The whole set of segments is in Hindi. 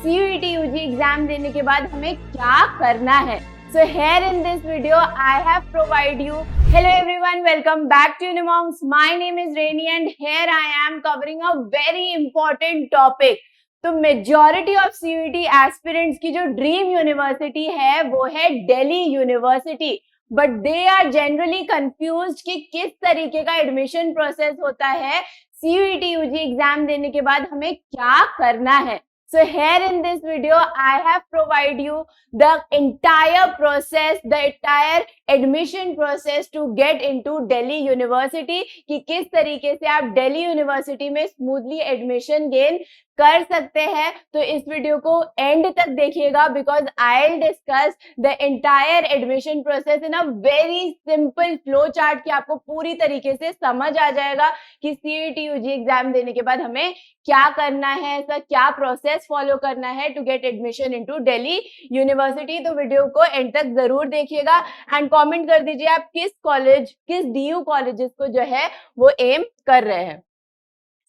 CUET UG एग्जाम देने के बाद हमें क्या करना है. So here in this video, I have provided you. Hello everyone, welcome back to Unimonks. My name is Rainy and here I am covering a very important topic. तो मेजॉरिटी ऑफ CUET एस्पिरेंट्स की जो ड्रीम यूनिवर्सिटी है वो है Delhi University, but they are generally confused कि किस तरीके का एडमिशन प्रोसेस होता है. CUET UG एग्जाम देने के बाद हमें क्या करना है. So here in this video, I have provided you the entire process, the entire admission process to get into Delhi University कि किस तरीके से आप दिल्ली यूनिवर्सिटी में स्मूथली एडमिशन गेन कर सकते हैं. तो इस वीडियो को एंड तक देखिएगा because I will discuss the entire admission process in a very simple flow chart कि आपको पूरी तरीके से समझ आ जाएगा कि CUET UG एग्जाम देने के बाद हमें क्या करना है, ऐसा क्या प्रोसेस फॉलो करना है to get admission into Delhi university. तो वीडियो को एंड तक जरूर देखिएगा एंड कमेंट कर दीजिए आप किस कॉलेज, किस DU कॉलेजेस को जो है वो एम कर रहे हैं.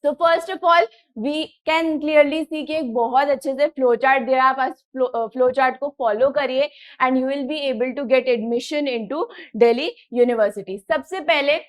तो first of all we can clearly see कि एक बहुत अच्छे से फ्लो चार्ट दिया है. आप फ्लो चार्ट को फॉलो करिए and you will be able to get admission into Delhi University. सबसे पहले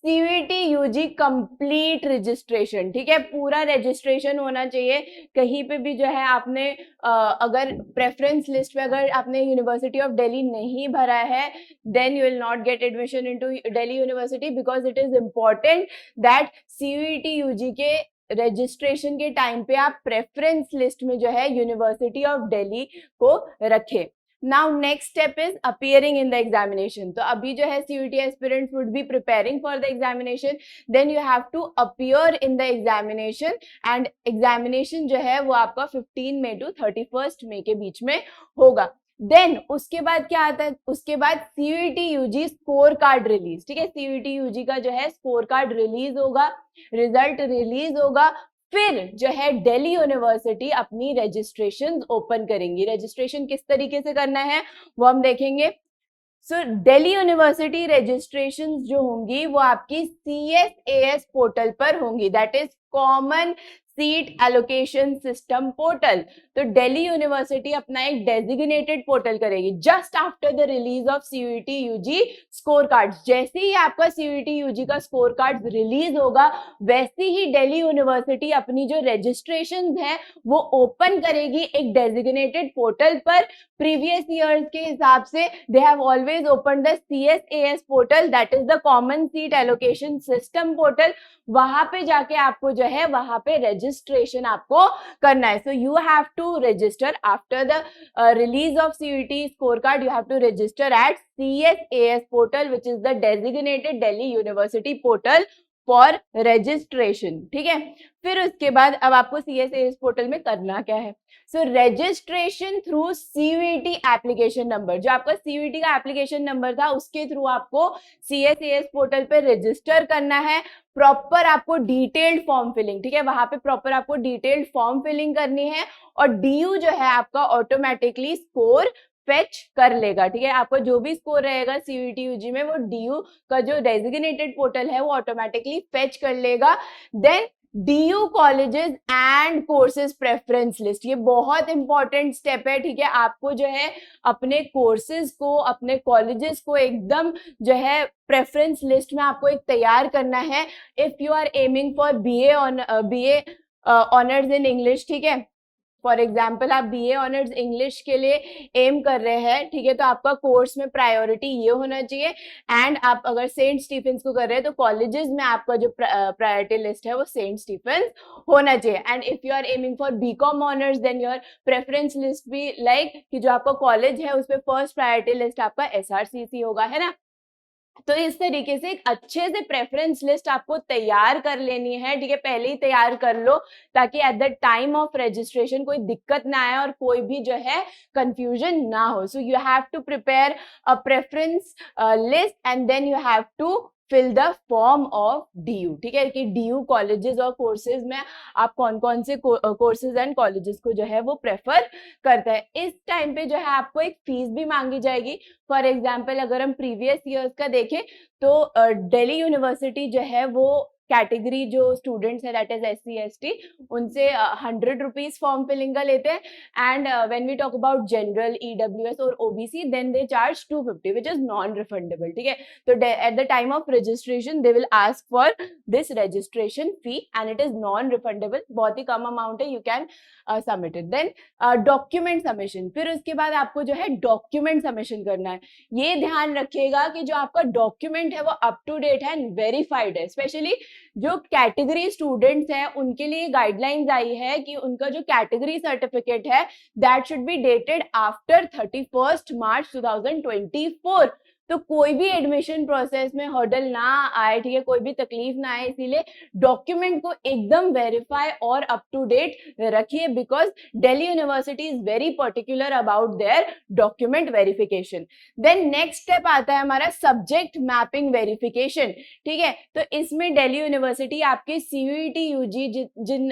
CUET UG कंप्लीट रजिस्ट्रेशन, ठीक है, पूरा रजिस्ट्रेशन होना चाहिए. कहीं पे भी जो है आपने अगर प्रेफरेंस लिस्ट में अगर आपने यूनिवर्सिटी ऑफ दिल्ली नहीं भरा है then you will not get admission into Delhi University because it is important that CUET UG के रजिस्ट्रेशन के टाइम पे आप प्रेफरेंस लिस्ट में जो है यूनिवर्सिटी ऑफ दिल्ली को रखें. Now next step is appearing in the examination. तो अभी जो है CUET aspirants would be preparing for the examination. Then you have to appear in the examination and examination जो है वो आपका 15 मई to 31 मई के बीच में होगा. देन उसके बाद क्या आता है, उसके बाद CUET UG score card release, ठीक है. CUET UG का जो है स्कोर कार्ड रिलीज होगा, रिजल्ट रिलीज होगा. फिर जो है दिल्ली यूनिवर्सिटी अपनी रजिस्ट्रेशन ओपन करेंगी. रजिस्ट्रेशन किस तरीके से करना है वो हम देखेंगे. सो दिल्ली यूनिवर्सिटी रजिस्ट्रेशन जो होंगी वो आपकी CSAS पोर्टल पर होंगी, that is common seat allocation system portal. तो दिल्ली यूनिवर्सिटी अपना एक डेजिग्नेटेड पोर्टल करेगी just after the release of CUET UG score card. जैसे ही आपका CUET UG का स्कोर कार्ड रिलीज होगा वैसे ही दिल्ली यूनिवर्सिटी अपनी जो रजिस्ट्रेशन है वो ओपन करेगी एक डेजिग्नेटेड पोर्टल पर. प्रीवियस ईयर्स के हिसाब से they have always open the CSAS portal, that is the common seat allocation system portal. वहां पे जाके आपको जो है वहां पे रजिस्ट्रेशन आपको करना है. So you have to register after the release of CUET scorecard. You have to register at CSAS portal which is the designated Delhi University portal for registration, ठीक है. फिर उसके बाद अब आपको CSAS पोर्टल में करना क्या है. सो registration through CUET application number, जो आपका CUET का एप्लीकेशन नंबर था उसके थ्रू आपको CSAS पोर्टल पे रजिस्टर करना है. प्रॉपर आपको डिटेल्ड फॉर्म फिलिंग, ठीक है, वहां पे प्रॉपर आपको डिटेल्ड फॉर्म फिलिंग करनी है और DU जो है आपका ऑटोमेटिकली स्कोर फेच कर लेगा, ठीक है. आपका जो भी स्कोर रहेगा CUET UG में वो DU का जो डेजिग्नेटेड पोर्टल है वो ऑटोमेटिकली फेच कर लेगा. देन DU colleges and courses preference list, ये बहुत इंपॉर्टेंट स्टेप है, ठीक है. आपको जो है अपने कोर्सेज को, अपने कॉलेजेस को एकदम जो है प्रेफरेंस लिस्ट में आपको एक तैयार करना है. If you are aiming for BA honours in English, ठीक है, फॉर एग्जाम्पल आप BA ऑनर्स इंग्लिश के लिए एम कर रहे हैं, ठीक है, तो आपका कोर्स में प्रायोरिटी ये होना चाहिए. एंड आप अगर सेंट स्टीफेंस को कर रहे हैं तो कॉलेजेस में आपका जो प्रायोरिटी लिस्ट है वो सेंट स्टीफेंस होना चाहिए. And if you are aiming for BCom honours then your preference list भी लाइक कि जो आपका कॉलेज है उसमें फर्स्ट प्रायोरिटी लिस्ट आपका SRCC होगा, है ना. तो इस तरीके से एक अच्छे से प्रेफरेंस लिस्ट आपको तैयार कर लेनी है, ठीक है. पहले ही तैयार कर लो ताकि eight the time of registration कोई दिक्कत ना आए और कोई भी जो है कंफ्यूजन ना हो. So you have to prepare a preference list and then you have to fill the form of DU, ठीक है, कि DU कॉलेजेस और कोर्सेज में आप कौन कौन से कोर्सेज एंड कॉलेजेस को जो है वो प्रेफर करता है. इस टाइम पे जो है आपको एक फीस भी मांगी जाएगी. फॉर एग्जाम्पल अगर हम प्रीवियस ईयर्स का देखें तो दिल्ली यूनिवर्सिटी जो है वो कैटेगरी जो स्टूडेंट्स है दैट इज SC ST, उनसे 100 रुपीज फॉर्म फिलिंग का लेते हैं, and when we talk about general, EWS और OBC then they charge 250 which is non refundable, ठीक है। तो at the time of registration they will ask for this registration fee and it is non refundable, बहुत ही कम अमाउंट है, you can submit it. Then document submission, फिर उसके बाद आपको जो है डॉक्यूमेंट सबमिशन करना है। ये ध्यान रखिएगा कि जो आपका डॉक्यूमेंट है वो अप टू डेट है एंड वेरीफाइड है। स्पेशली जो कैटेगरी स्टूडेंट्स हैं उनके लिए गाइडलाइंस आई है कि उनका जो कैटेगरी सर्टिफिकेट है that should be dated after 31 मार्च 2024। तो कोई भी एडमिशन प्रोसेस में हर्डल ना आए, ठीक है, कोई भी तकलीफ ना आए, इसीलिए डॉक्यूमेंट को एकदम वेरीफाई और अप टू डेट रखिए, because Delhi University is very particular about their document verification. Then next step आता है हमारा सब्जेक्ट मैपिंग वेरिफिकेशन, ठीक है। तो इसमें दिल्ली यूनिवर्सिटी आपके CUET UG जिन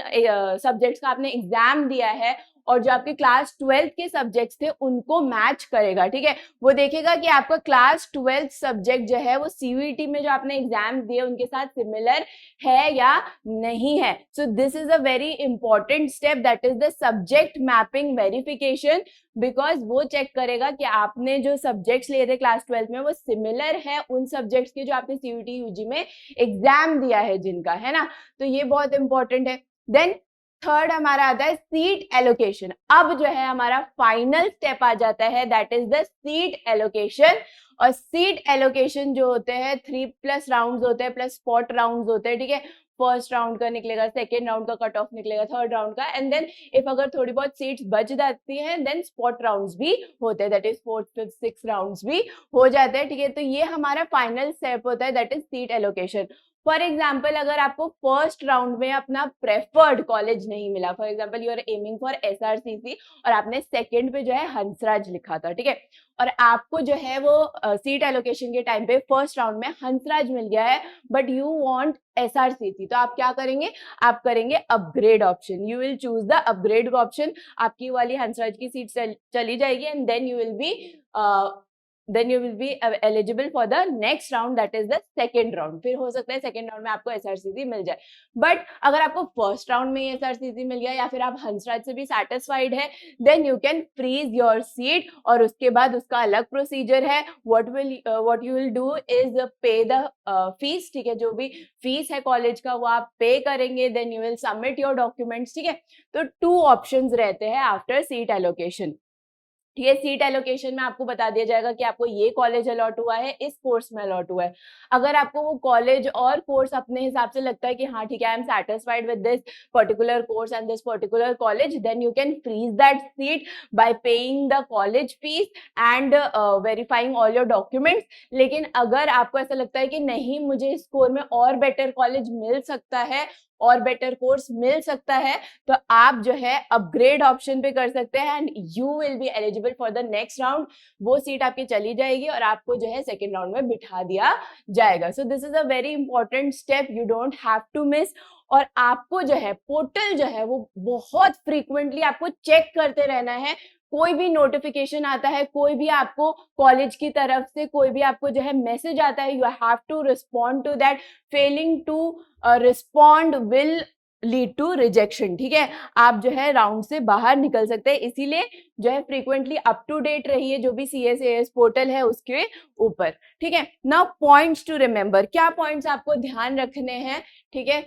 सब्जेक्ट्स का आपने एग्जाम दिया है और जो आपके क्लास 12th के सब्जेक्ट्स थे उनको मैच करेगा, ठीक है। वो देखेगा कि आपका क्लास 12th सब्जेक्ट जो है वो CUET में जो आपने एग्जाम दिए उनके साथ सिमिलर है या नहीं है। सो this is a very important step, that is the subject mapping verification, because वो चेक करेगा कि आपने जो सब्जेक्ट्स लिए थे क्लास 12th में वो सिमिलर है उन सब्जेक्ट्स के जो आपने CUET UG में एग्जाम दिया है जिनका, है ना। तो ये बहुत इंपॉर्टेंट है। देन थर्ड हमारा आता है सीट एलोकेशन। अब जो है हमारा फाइनल स्टेप आ जाता है, that is the seat allocation. और सीट एलोकेशन जो होते हैं 3+ राउंड्स होते हैं प्लस स्पॉट राउंड्स होते हैं, ठीक है। फर्स्ट राउंड का निकलेगा, सेकेंड राउंड का कट ऑफ निकलेगा, थर्ड राउंड का, एंड देन इफ अगर थोड़ी बहुत सीट्स बच जाती हैं देन स्पॉट राउंड्स भी होते हैं, that is 4th 5th 6th rounds भी हो जाते हैं, ठीक है। तो ये हमारा फाइनल स्टेप होता है, that is seat allocation. For example अगर आपको फर्स्ट राउंड में अपना प्रेफर्ड कॉलेज नहीं मिला, for example you are aiming for SRCC और आपने सेकंड पे जो है हंसराज लिखा था, ठीक है, और आपको जो है वो सीट एलोकेशन के टाइम पे फर्स्ट राउंड में हंसराज मिल गया है बट यू वांट SRCC, तो आप क्या करेंगे, आप करेंगे upgrade option, you will choose the upgrade option. आपकी वाली हंसराज की सीट चली जाएगी and then you will be eligible for the next round, that is the second round। फिर हो सकता है सेकेंड राउंड में आपको SRCC मिल जाए, बट अगर आपको फर्स्ट राउंड में SRCC मिल गया या फिर आप हंसराज से भी सेटिस्फाइड है then you can freeze your seat, और उसके बाद उसका अलग प्रोसीजर है। what you will do is pay the fees, ठीक है, जो भी फीस है कॉलेज का वो आप पे करेंगे, then you will submit your documents, ठीक है। तो 2 ऑप्शंस रहते हैं आफ्टर सीट एलोकेशन, ठीक है। सीट एलोकेशन में आपको बता दिया जाएगा कि आपको ये कॉलेज अलॉट हुआ है, इस कोर्स में अलॉट हुआ है। अगर आपको वो कॉलेज और कोर्स अपने हिसाब से लगता है कि हाँ ठीक है, I am satisfied with this particular course and this particular college, then you can freeze that seat by paying the college fees and verifying all your documents. लेकिन अगर आपको ऐसा लगता है कि नहीं, मुझे इस स्कोर में और बेटर कॉलेज मिल सकता है और बेटर कोर्स मिल सकता है, तो आप जो है अपग्रेड ऑप्शन पे कर सकते हैं and you will be eligible for the next round. वो सीट आपकी चली जाएगी और आपको जो है सेकेंड राउंड में बिठा दिया जाएगा। So this is a very important step, you don't have to miss. और आपको जो है पोर्टल जो है वो बहुत फ्रीक्वेंटली आपको चेक करते रहना है। कोई भी नोटिफिकेशन आता है, कोई भी आपको कॉलेज की तरफ से कोई भी आपको जो है मैसेज आता है, you have to respond to that. Failing to respond will lead to rejection, ठीक है, आप जो है राउंड से बाहर निकल सकते हैं। इसीलिए जो है फ्रीक्वेंटली अप टू डेट रहिए जो भी CSAS पोर्टल है उसके ऊपर, ठीक है। नाउ पॉइंट्स टू रिमेंबर, क्या पॉइंट्स आपको ध्यान रखने हैं, ठीक है।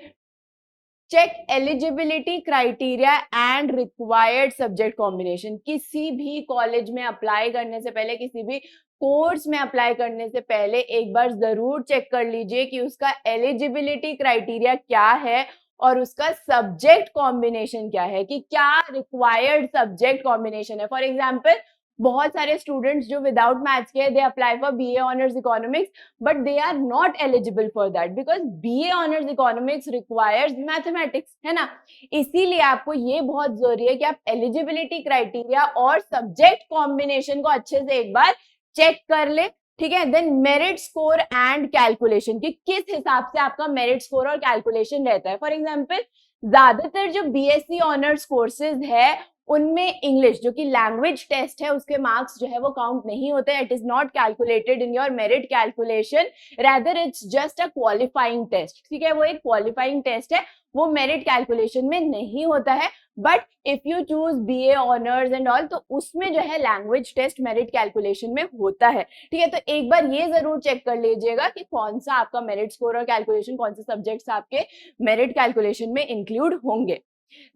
Check eligibility criteria and required subject combination. किसी भी कॉलेज में अप्लाई करने से पहले, किसी भी कोर्स में अप्लाई करने से पहले एक बार जरूर चेक कर लीजिए कि उसका एलिजिबिलिटी क्राइटेरिया क्या है और उसका सब्जेक्ट कॉम्बिनेशन क्या है, कि क्या रिक्वायर्ड सब्जेक्ट कॉम्बिनेशन है। फॉर एग्जाम्पल बहुत सारे स्टूडेंट्स जो विदाउट मैथ्स के they apply for BA honours economics but they are not eligible for that because BA honours economics requires mathematics, है ना। इसीलिए आपको ये बहुत जरूरी है कि आप एलिजिबिलिटी क्राइटेरिया और सब्जेक्ट कॉम्बिनेशन को अच्छे से एक बार चेक कर ले, ठीक है। Then merit score and calculation, कि किस हिसाब से आपका मेरिट स्कोर और कैलकुलेशन रहता है। फॉर एग्जाम्पल ज्यादातर जो BSc ऑनर्स कोर्सेज है उनमें इंग्लिश जो कि लैंग्वेज टेस्ट है उसके मार्क्स जो है वो काउंट नहीं होते. It is not calculated in your merit calculation, rather it's just a qualifying test. ठीक है, वो एक क्वालिफाइंग टेस्ट है, वो मेरिट कैलकुलेशन में नहीं होता है. But if you choose BA honours and all, तो उसमें जो है लैंग्वेज टेस्ट मेरिट कैलकुलेशन में होता है. ठीक है, तो एक बार ये जरूर चेक कर लीजिएगा कि कौन सा आपका मेरिट स्कोर और कैलकुलेशन, कौन से सब्जेक्ट्स आपके मेरिट कैलकुलेशन में इंक्लूड होंगे.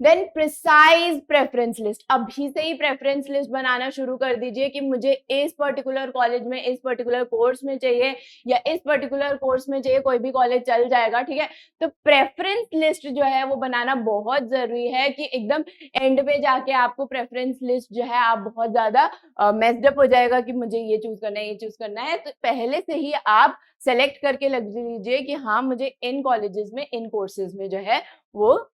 Then precise preference list. अभी से ही प्रेफरेंस लिस्ट बनाना शुरू कर दीजिए कि मुझे इस पर्टिकुलर कॉलेज में, इस पर्टिकुलर कोर्स में चाहिए, या इस पर्टिकुलर कोर्स में चाहिए, कोई भी कॉलेज चल जाएगा. ठीक है, तो प्रेफरेंस लिस्ट जो है वो बनाना बहुत जरूरी है कि एकदम एंड पे जाके आपको प्रेफरेंस लिस्ट जो है आप बहुत ज्यादा मेस्ड अप हो जाएगा कि मुझे ये चूज करना है, ये चूज करना है. तो पहले से ही आप सेलेक्ट करके लग लीजिए कि हाँ मुझे इन कॉलेजेस में, इन कोर्सेज में जो है वो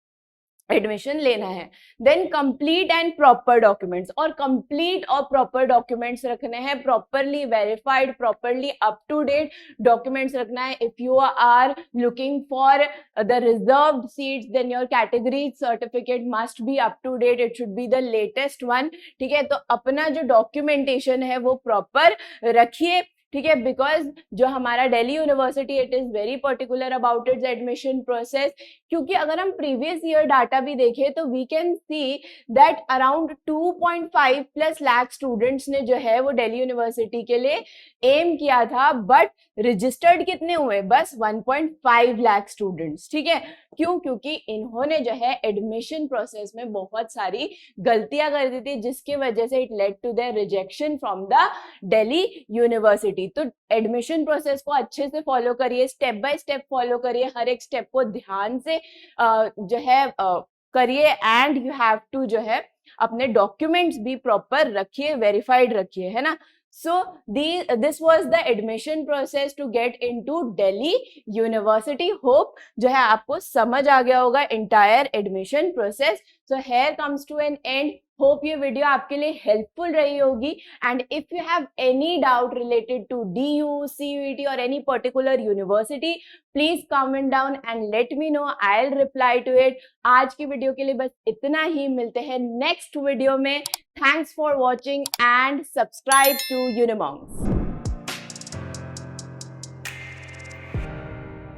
एडमिशन लेना है. Then complete and proper documents, और कंप्लीट और प्रॉपर डॉक्यूमेंट्स रखने हैं, properly verified, properly up to date documents रखना है. If you are looking for the reserved seats, then your category certificate must be up to date, it should be the latest one. ठीक है, तो अपना जो डॉक्यूमेंटेशन है वो प्रॉपर रखिए. ठीक है, बिकॉज जो हमारा Delhi university, it is very particular about its admission process. क्योंकि अगर हम प्रीवियस ईयर डाटा भी देखें तो we can see that around 2.5 plus lakh students ने जो है वो दिल्ली यूनिवर्सिटी के लिए एम किया था, बट रजिस्टर्ड कितने हुए? बस 1.5 लाख स्टूडेंट्स. ठीक है, क्यों? क्योंकि इन्होंने जो है एडमिशन प्रोसेस में बहुत सारी गलतियां कर दी थी, जिसकी वजह से it led to their rejection from the Delhi university. तो एडमिशन प्रोसेस को अच्छे से फॉलो करिए, स्टेप बाय स्टेप फॉलो करिए, हर एक स्टेप को ध्यान से जो है करिए. एंड यू हैव टू जो है अपने डॉक्यूमेंट्स भी प्रॉपर रखिए, वेरीफाइड रखिए, है ना. So this was the admission process to get into Delhi University. Hope जो है आपको समझ आ गया होगा entire admission process. So here comes to an end. Hope ये वीडियो आपके लिए हेल्पफुल रही होगी. And if you have any doubt related to DU, CUET और any particular university, please comment down and let me know, I will reply to it. आज की वीडियो के लिए बस इतना ही. मिलते हैं नेक्स्ट वीडियो में. Thanks for watching and subscribe to Unimoms.